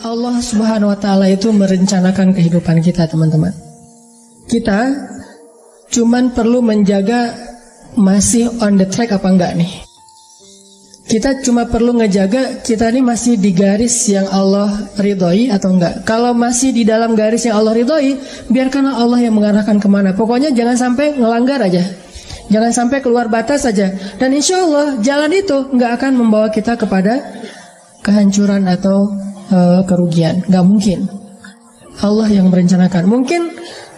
Allah Subhanahu wa Ta'ala itu merencanakan kehidupan kita, teman-teman. Kita cuman perlu menjaga masih on the track apa enggak nih. Kita cuma perlu ngejaga kita ini masih di garis yang Allah ridhoi atau enggak. Kalau masih di dalam garis yang Allah ridhoi, biarkanlah Allah yang mengarahkan kemana. Pokoknya jangan sampai ngelanggar aja, jangan sampai keluar batas saja. Dan insya Allah jalan itu enggak akan membawa kita kepada kehancuran atau kerugian. Enggak mungkin. Allah yang merencanakan. Mungkin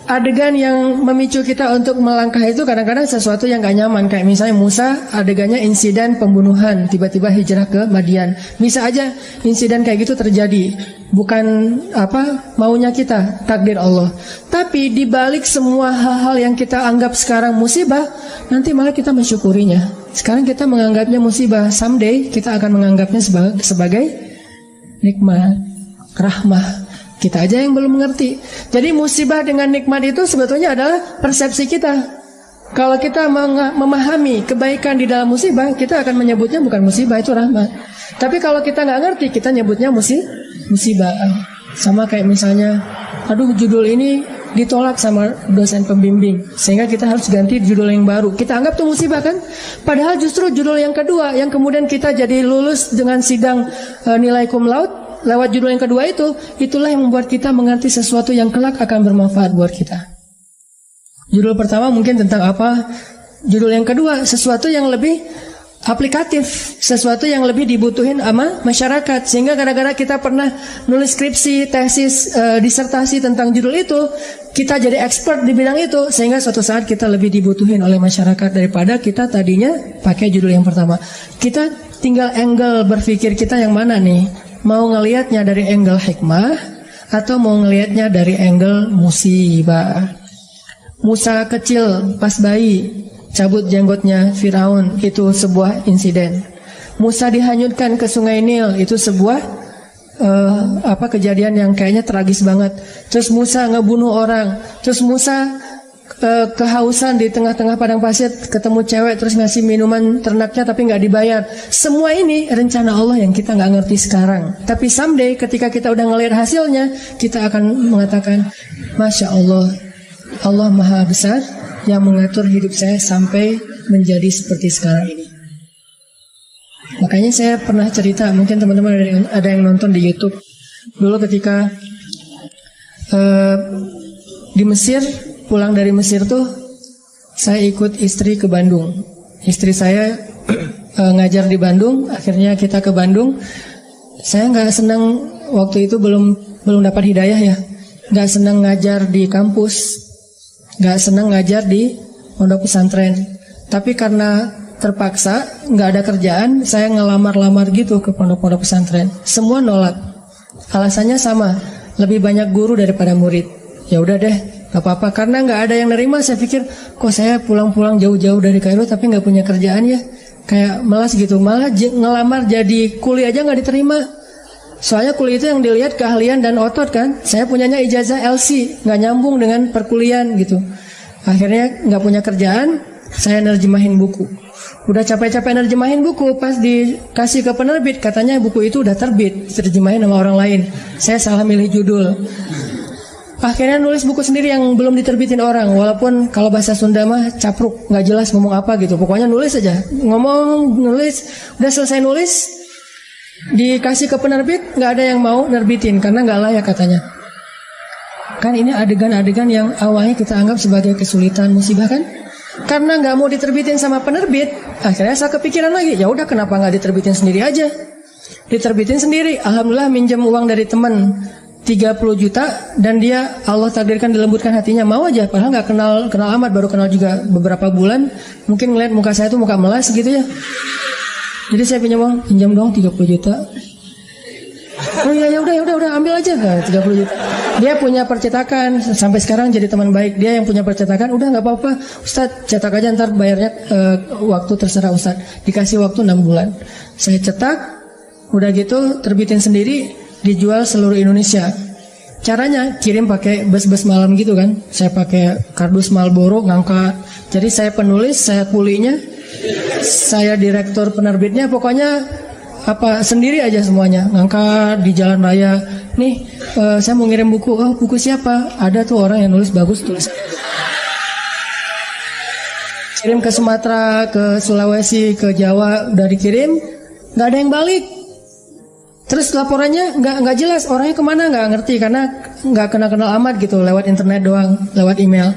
adegan yang memicu kita untuk melangkah itu kadang-kadang sesuatu yang gak nyaman. Kayak misalnya Musa, adegannya insiden pembunuhan, tiba-tiba hijrah ke Madian. Bisa aja insiden kayak gitu terjadi, bukan maunya kita, takdir Allah. Tapi dibalik semua hal-hal yang kita anggap sekarang musibah, nanti malah kita mensyukurinya. Sekarang kita menganggapnya musibah, someday kita akan menganggapnya sebagai nikmat, rahmah. Kita aja yang belum mengerti. Jadi musibah dengan nikmat itu sebetulnya adalah persepsi kita. Kalau kita memahami kebaikan di dalam musibah, kita akan menyebutnya bukan musibah, itu rahmat. Tapi kalau kita nggak ngerti, kita nyebutnya musibah. Sama kayak misalnya, aduh judul ini ditolak sama dosen pembimbing, sehingga kita harus ganti judul yang baru. Kita anggap itu musibah kan? Padahal justru judul yang kedua, yang kemudian kita jadi lulus dengan sidang nilai cum laude, lewat judul yang kedua itu, itulah yang membuat kita mengerti sesuatu yang kelak akan bermanfaat buat kita. Judul pertama mungkin tentang apa, judul yang kedua sesuatu yang lebih aplikatif, sesuatu yang lebih dibutuhin sama masyarakat. Sehingga gara-gara kita pernah nulis skripsi, tesis, disertasi tentang judul itu, kita jadi expert di bidang itu, sehingga suatu saat kita lebih dibutuhin oleh masyarakat daripada kita tadinya pakai judul yang pertama. Kita tinggal angle berpikir kita yang mana nih? Mau ngelihatnya dari angle hikmah atau mau ngelihatnya dari angle musibah. Musa kecil pas bayi cabut jenggotnya Firaun, itu sebuah insiden. Musa dihanyutkan ke sungai Nil, itu sebuah kejadian yang kayaknya tragis banget. Terus Musa ngebunuh orang, terus Musa kehausan di tengah-tengah padang pasir, ketemu cewek terus ngasih minuman ternaknya tapi nggak dibayar. Semua ini rencana Allah yang kita nggak ngerti sekarang. Tapi someday ketika kita udah ngelihat hasilnya, kita akan mengatakan, Masya Allah, Allah Maha Besar yang mengatur hidup saya sampai menjadi seperti sekarang ini. Makanya saya pernah cerita, mungkin teman-teman ada yang nonton di YouTube. Dulu ketika di Mesir, pulang dari Mesir tuh, saya ikut istri ke Bandung. Istri saya ngajar di Bandung, akhirnya kita ke Bandung. Saya nggak senang waktu itu, belum dapat hidayah ya, nggak senang ngajar di kampus, nggak senang ngajar di pondok pesantren. Tapi karena terpaksa, nggak ada kerjaan, saya ngelamar-lamar gitu ke pondok-pondok pesantren. Semua nolak. Alasannya sama, lebih banyak guru daripada murid. Ya udah deh, gak apa-apa, karena gak ada yang nerima. Saya pikir, kok saya pulang-pulang jauh-jauh dari Kairo tapi gak punya kerjaan ya, kayak malas gitu. Malah ngelamar jadi kuli aja gak diterima. Soalnya kuli itu yang dilihat keahlian dan otot kan. Saya punyanya ijazah LC, gak nyambung dengan perkuliahan gitu. Akhirnya gak punya kerjaan, saya nerjemahin buku. Udah capek-capek nerjemahin buku, pas dikasih ke penerbit, katanya buku itu udah terbit, diterjemahin sama orang lain. Saya salah milih judul. Akhirnya nulis buku sendiri yang belum diterbitin orang. Walaupun kalau bahasa Sunda mah capruk, gak jelas ngomong apa gitu. Pokoknya nulis aja, nulis. Udah selesai nulis, dikasih ke penerbit, gak ada yang mau nerbitin karena gak layak katanya. Kan ini adegan-adegan yang awalnya kita anggap sebagai kesulitan, musibah kan. Karena gak mau diterbitin sama penerbit, akhirnya saya kepikiran lagi, ya udah kenapa gak diterbitin sendiri aja. Diterbitin sendiri, alhamdulillah minjem uang dari teman 30 juta, dan dia Allah takdirkan dilembutkan hatinya, mau aja, padahal nggak kenal amat, baru kenal juga beberapa bulan. Mungkin ngeliat muka saya tuh muka melas gitu ya. Jadi saya pinjam dong 30 juta. Oh iya, ya udah ambil aja, 30 juta. Dia punya percetakan, sampai sekarang jadi teman baik. Dia yang punya percetakan, udah nggak apa-apa, Ustadz cetak aja, ntar bayarnya waktu terserah Ustadz. Dikasih waktu 6 bulan. Saya cetak, udah gitu terbitin sendiri. Dijual seluruh Indonesia. Caranya kirim pakai bus-bus malam gitu kan. Saya pakai kardus Marlboro ngangkat. Jadi saya penulis, saya kulinya, saya direktur penerbitnya. Pokoknya apa sendiri aja semuanya, ngangkat di jalan raya. Nih, saya mau ngirim buku. Oh, buku siapa? Ada tuh orang yang nulis bagus tulisannya. Kirim ke Sumatera, ke Sulawesi, ke Jawa, udah dikirim, nggak ada yang balik. Terus laporannya nggak jelas, orangnya kemana nggak ngerti karena nggak kenal amat gitu, lewat internet doang, lewat email.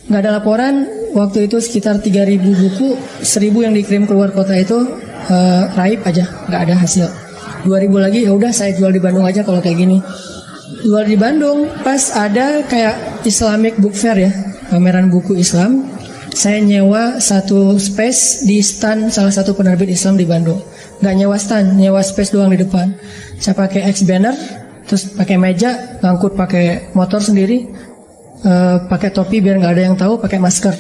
Nggak ada laporan. Waktu itu sekitar 3.000 buku, 1.000 yang dikirim keluar kota itu raib aja, nggak ada hasil. 2.000 lagi, ya udah saya jual di Bandung aja kalau kayak gini. Jual di Bandung, pas ada kayak Islamic Book Fair ya, pameran buku Islam. Saya nyewa satu space di stand salah satu penerbit Islam di Bandung. Nggak nyewa stand, nyewa space doang di depan. Saya pakai X banner, terus pakai meja, ngangkut pakai motor sendiri, pakai topi biar nggak ada yang tahu, pakai masker.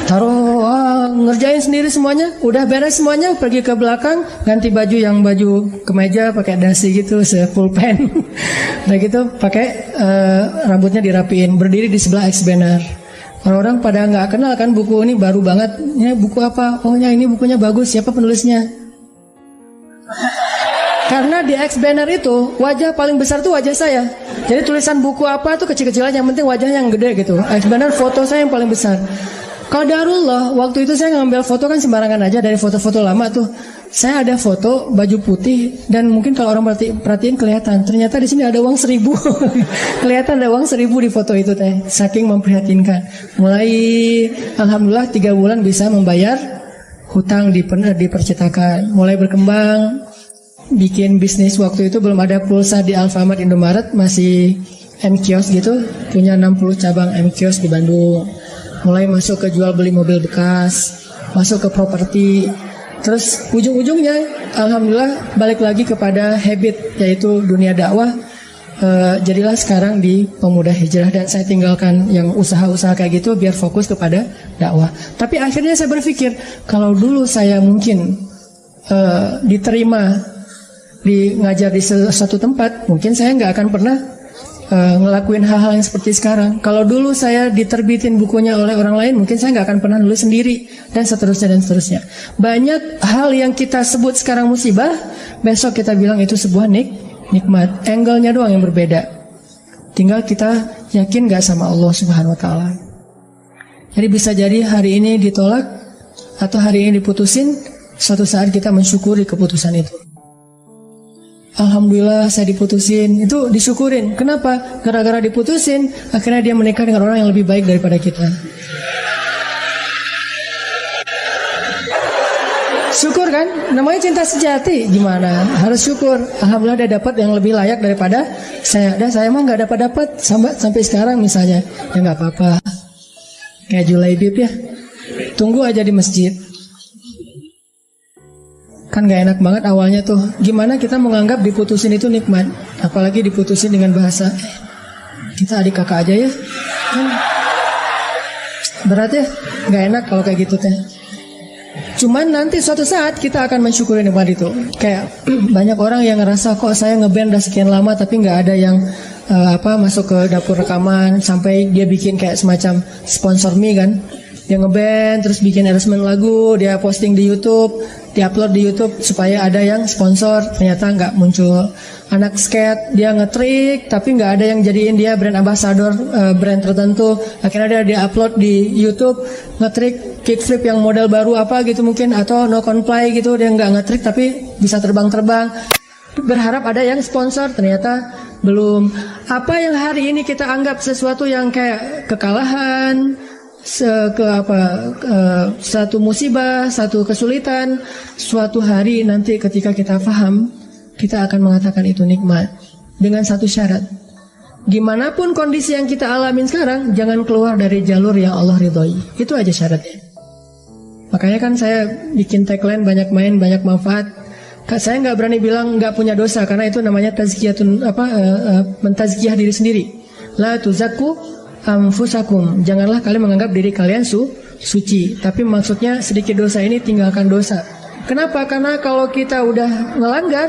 Taruh, ngerjain sendiri semuanya. Udah beres semuanya, pergi ke belakang, ganti baju yang baju kemeja, pakai dasi gitu, full pen. Udah gitu, pakai rambutnya dirapiin, berdiri di sebelah X banner. Orang-orang pada nggak kenal kan buku ini baru banget. Ini buku apa? Oh ya ini bukunya bagus. Siapa penulisnya? Karena di X banner itu wajah paling besar tuh wajah saya. Jadi tulisan buku apa tuh kecil-kecil aja, yang penting wajahnya yang gede gitu. X banner foto saya yang paling besar. Qadarullah, waktu itu saya ngambil foto kan sembarangan aja dari foto-foto lama tuh. Saya ada foto baju putih dan mungkin kalau orang perhatiin kelihatan. Ternyata di sini ada uang 1.000. Kelihatan ada uang 1.000 di foto itu teh. Saking memprihatinkan. Mulai alhamdulillah 3 bulan bisa membayar hutang di percetakan. Mulai berkembang, bikin bisnis. Waktu itu belum ada pulsa di Alfamart, Indomaret, masih M-Kios gitu. Punya 60 cabang M-Kios di Bandung. Mulai masuk ke jual beli mobil bekas, masuk ke properti. Terus ujung-ujungnya alhamdulillah balik lagi kepada habit, yaitu dunia dakwah. Jadilah sekarang di Pemuda Hijrah, dan saya tinggalkan yang usaha-usaha kayak gitu biar fokus kepada dakwah. Tapi akhirnya saya berpikir, kalau dulu saya mungkin diterima di ngajar di satu tempat, mungkin saya nggak akan pernah ngelakuin hal-hal yang seperti sekarang. Kalau dulu saya diterbitin bukunya oleh orang lain, mungkin saya nggak akan pernah nulis sendiri, dan seterusnya dan seterusnya. Banyak hal yang kita sebut sekarang musibah, besok kita bilang itu sebuah nikmat. Angle-nya doang yang berbeda. Tinggal kita yakin nggak sama Allah Subhanahu Wa Taala. Jadi bisa jadi hari ini ditolak atau hari ini diputusin, suatu saat kita mensyukuri keputusan itu. Alhamdulillah saya diputusin, itu disyukurin. Kenapa? Gara-gara diputusin, akhirnya dia menikah dengan orang yang lebih baik daripada kita. Syukur kan? Namanya cinta sejati. Gimana? Harus syukur. Alhamdulillah dia dapat yang lebih layak daripada saya. Dan saya mah nggak dapat sampai sekarang misalnya. Ya nggak apa-apa. Kayak Julaibib ya. Tunggu aja di masjid. Kan gak enak banget awalnya tuh. Gimana kita menganggap diputusin itu nikmat, apalagi diputusin dengan bahasa kita adik kakak aja ya kan. Berat ya, gak enak kalau kayak gitu teh. Cuman nanti suatu saat kita akan mensyukuri nikmat itu. Kayak banyak orang yang ngerasa kok saya ngeband udah sekian lama tapi gak ada yang masuk ke dapur rekaman, sampai dia bikin kayak semacam sponsor me kan. Dia ngeband, terus bikin arrangement lagu, dia posting di YouTube, diupload di YouTube supaya ada yang sponsor. Ternyata nggak muncul. Anak skate, dia ngetrik, tapi nggak ada yang jadiin dia brand ambassador brand tertentu. Akhirnya dia upload di YouTube, ngetrik kickflip yang model baru apa gitu mungkin, atau no comply gitu, dia nggak ngetrik tapi bisa terbang-terbang. Berharap ada yang sponsor, ternyata belum. Apa yang hari ini kita anggap sesuatu yang kayak kekalahan, satu musibah, satu kesulitan, suatu hari nanti ketika kita paham, kita akan mengatakan itu nikmat. Dengan satu syarat, gimana pun kondisi yang kita alamin sekarang, jangan keluar dari jalur yang Allah ridhoi. Itu aja syaratnya. Makanya kan saya bikin tagline banyak main, banyak manfaat. Saya nggak berani bilang nggak punya dosa, karena itu namanya tazkiyatun, mentazkiyah diri sendiri. La tuzakku anfusakum, janganlah kalian menganggap diri kalian suci. Tapi maksudnya sedikit dosa ini tinggalkan dosa. Kenapa? Karena kalau kita udah ngelanggar,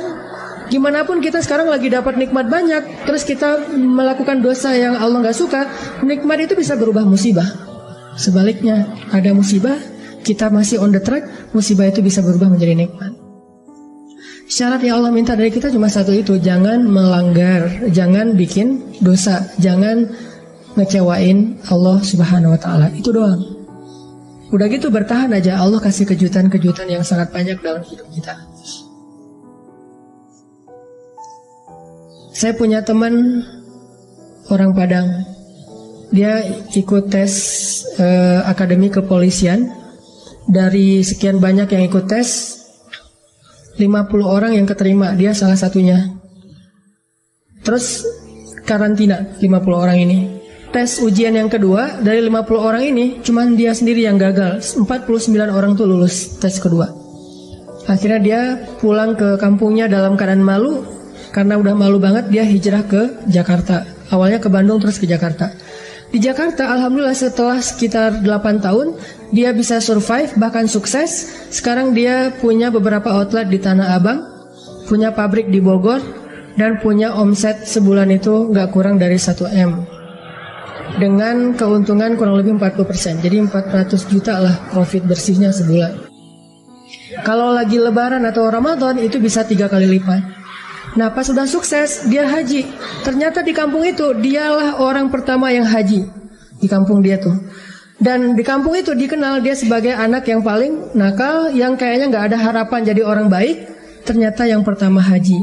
gimana pun kita sekarang lagi dapat nikmat banyak, terus kita melakukan dosa yang Allah gak suka, nikmat itu bisa berubah musibah. Sebaliknya, ada musibah, kita masih on the track, musibah itu bisa berubah menjadi nikmat. Syarat yang Allah minta dari kita cuma satu itu, jangan melanggar, jangan bikin dosa, jangan ngecewain Allah Subhanahu wa Ta'ala. Itu doang. Udah gitu bertahan aja, Allah kasih kejutan-kejutan yang sangat banyak dalam hidup kita. Saya punya teman orang Padang. Dia ikut tes akademi kepolisian. Dari sekian banyak yang ikut tes, 50 orang yang keterima, dia salah satunya. Terus karantina 50 orang ini. Tes ujian yang kedua, dari 50 orang ini cuman dia sendiri yang gagal. 49 orang tuh lulus tes kedua. Akhirnya dia pulang ke kampungnya dalam keadaan malu. Karena udah malu banget, dia hijrah ke Jakarta. Awalnya ke Bandung terus ke Jakarta. Di Jakarta alhamdulillah setelah sekitar 8 tahun dia bisa survive, bahkan sukses. Sekarang dia punya beberapa outlet di Tanah Abang, punya pabrik di Bogor, dan punya omset sebulan itu gak kurang dari 1 M, dengan keuntungan kurang lebih 40%. Jadi 400 juta lah profit bersihnya sebulan. Kalau lagi lebaran atau Ramadan itu bisa 3 kali lipat. Nah pas sudah sukses dia haji. Ternyata di kampung itu dialah orang pertama yang haji di kampung dia tuh. Dan di kampung itu dikenal dia sebagai anak yang paling nakal, yang kayaknya gak ada harapan jadi orang baik. Ternyata yang pertama haji.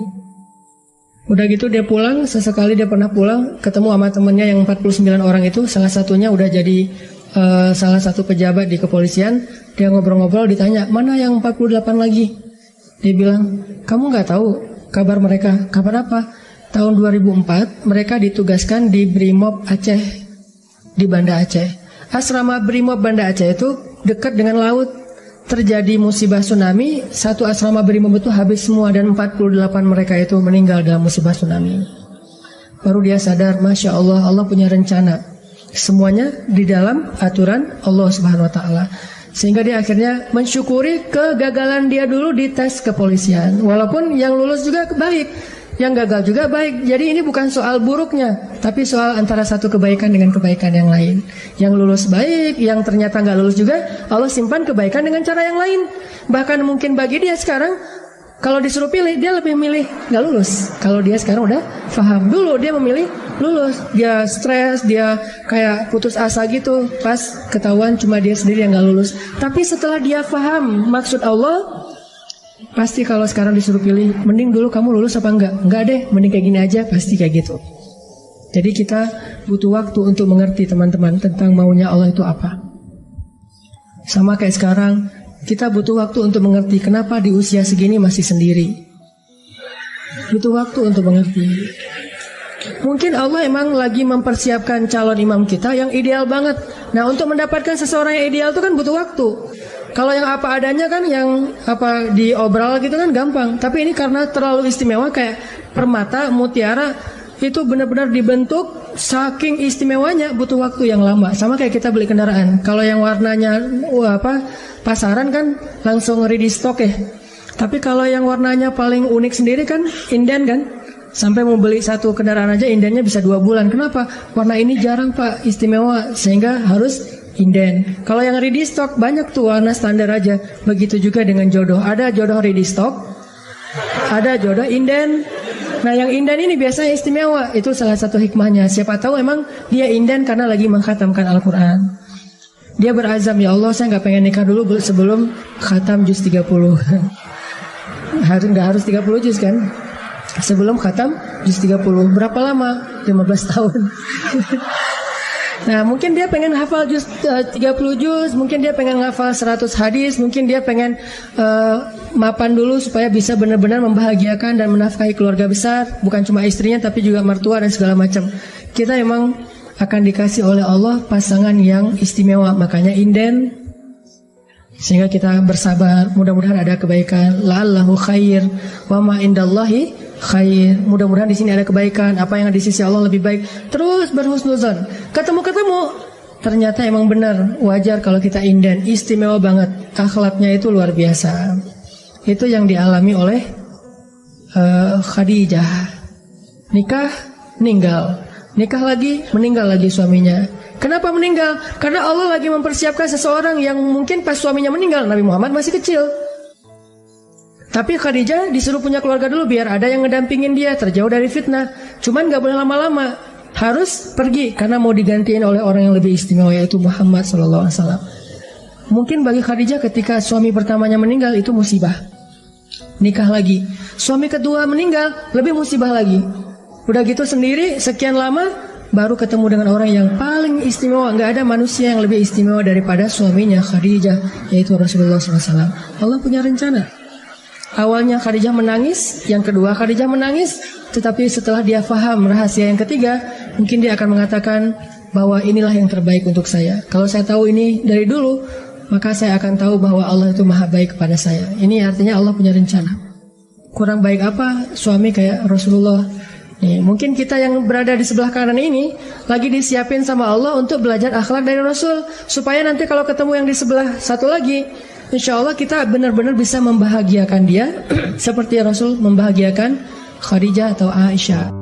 Udah gitu dia pulang, sesekali dia pernah pulang ketemu sama temennya yang 49 orang itu. Salah satunya udah jadi salah satu pejabat di kepolisian. Dia ngobrol-ngobrol, ditanya mana yang 48 lagi. Dia bilang, kamu gak tahu kabar mereka? Kabar apa? Tahun 2004 mereka ditugaskan di Brimob Aceh, di Banda Aceh. Asrama Brimob Banda Aceh itu dekat dengan laut. Terjadi musibah tsunami, satu asrama Brimob itu habis semua, dan 48 mereka itu meninggal dalam musibah tsunami. Baru dia sadar, Masya Allah, Allah punya rencana. Semuanya di dalam aturan Allah Subhanahu wa Ta'ala. Sehingga dia akhirnya mensyukuri kegagalan dia dulu di tes kepolisian. Walaupun yang lulus juga baik, yang gagal juga baik. Jadi ini bukan soal buruknya, tapi soal antara satu kebaikan dengan kebaikan yang lain. Yang lulus baik, yang ternyata gak lulus juga, Allah simpan kebaikan dengan cara yang lain. Bahkan mungkin bagi dia sekarang, kalau disuruh pilih, dia lebih milih gak lulus. Kalau dia sekarang udah paham. Dulu dia memilih lulus, dia stres, dia kayak putus asa gitu pas ketahuan cuma dia sendiri yang gak lulus. Tapi setelah dia paham maksud Allah, pasti kalau sekarang disuruh pilih, mending dulu kamu lulus apa enggak? Enggak deh, mending kayak gini aja, pasti kayak gitu. Jadi kita butuh waktu untuk mengerti teman-teman tentang maunya Allah itu apa. Sama kayak sekarang, kita butuh waktu untuk mengerti kenapa di usia segini masih sendiri. Butuh waktu untuk mengerti. Mungkin Allah emang lagi mempersiapkan calon imam kita yang ideal banget. Nah untuk mendapatkan seseorang yang ideal itu kan butuh waktu. Kalau yang apa adanya kan, yang apa diobral gitu kan gampang. Tapi ini karena terlalu istimewa, kayak permata, mutiara, itu benar-benar dibentuk saking istimewanya, butuh waktu yang lama. Sama kayak kita beli kendaraan. Kalau yang warnanya pasaran kan langsung ready stock ya. Tapi kalau yang warnanya paling unik sendiri kan inden kan. Sampai mau beli satu kendaraan aja indennya bisa 2 bulan. Kenapa? Warna ini jarang Pak, istimewa, sehingga harus inden. Kalau yang ready stock banyak tuh warna standar aja. Begitu juga dengan jodoh. Ada jodoh ready stock, ada jodoh inden. Nah yang inden ini biasanya istimewa. Itu salah satu hikmahnya. Siapa tahu emang dia inden karena lagi mengkhatamkan Al-Quran. Dia berazam, ya Allah saya gak pengen nikah dulu sebelum khatam juz 30. Gak harus 30 juz kan. Sebelum khatam juz 30. Berapa lama? 15 tahun. Nah mungkin dia pengen hafal juz 30 juz, mungkin dia pengen hafal 100 hadis, mungkin dia pengen mapan dulu supaya bisa benar-benar membahagiakan dan menafkahi keluarga besar, bukan cuma istrinya tapi juga mertua dan segala macam. Kita emang akan dikasih oleh Allah pasangan yang istimewa, makanya inden. Sehingga kita bersabar, mudah-mudahan ada kebaikan. La'allahu khair wa ma indallahi khair. Mudah-mudahan di sini ada kebaikan, apa yang ada di sisi Allah lebih baik. Terus berhusnuzon. Ketemu-ketemu, ternyata emang benar, wajar kalau kita inden, istimewa banget. Akhlaknya itu luar biasa. Itu yang dialami oleh Khadijah. Nikah, meninggal. Nikah lagi, meninggal lagi suaminya. Kenapa meninggal? Karena Allah lagi mempersiapkan seseorang yang mungkin pas suaminya meninggal, Nabi Muhammad masih kecil. Tapi Khadijah disuruh punya keluarga dulu biar ada yang ngedampingin dia terjauh dari fitnah. Cuman gak boleh lama-lama, harus pergi karena mau digantiin oleh orang yang lebih istimewa, yaitu Muhammad SAW. Mungkin bagi Khadijah ketika suami pertamanya meninggal itu musibah, nikah lagi. Suami kedua meninggal, lebih musibah lagi. Udah gitu sendiri sekian lama baru ketemu dengan orang yang paling istimewa. Gak ada manusia yang lebih istimewa daripada suaminya Khadijah, yaitu Rasulullah SAW. Allah punya rencana. Awalnya Khadijah menangis, yang kedua Khadijah menangis, tetapi setelah dia faham rahasia yang ketiga, mungkin dia akan mengatakan bahwa inilah yang terbaik untuk saya. Kalau saya tahu ini dari dulu, maka saya akan tahu bahwa Allah itu maha baik kepada saya. Ini artinya Allah punya rencana. Kurang baik apa suami kayak Rasulullah? Nih, mungkin kita yang berada di sebelah kanan ini lagi disiapin sama Allah untuk belajar akhlak dari Rasul, supaya nanti kalau ketemu yang di sebelah satu lagi, insya Allah kita benar-benar bisa membahagiakan dia seperti Rasul membahagiakan Khadijah atau Aisyah.